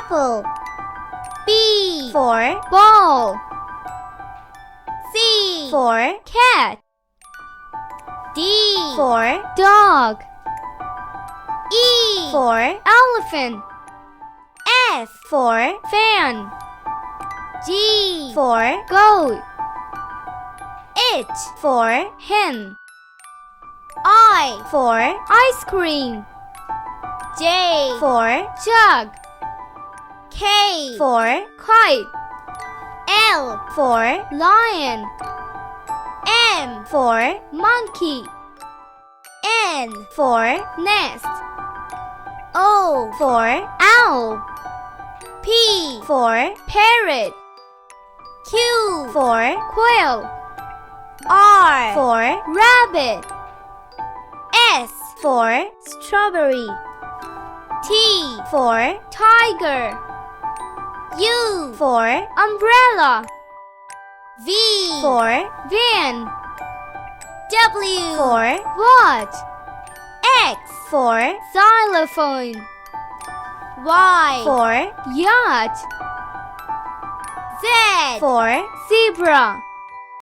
apple. B for ball. C for cat. D for dog. E for elephant. F for fan. G for goat. H for hen. I for ice cream. J for jug. K for kite. L for lion. M for monkey. N for nest. O for owl. P for parrot. Q for quail. R for rabbit. S for strawberry. T for tiger. U for umbrella. V for van. W for watch. X for xylophone. Y for yacht. Z for zebra.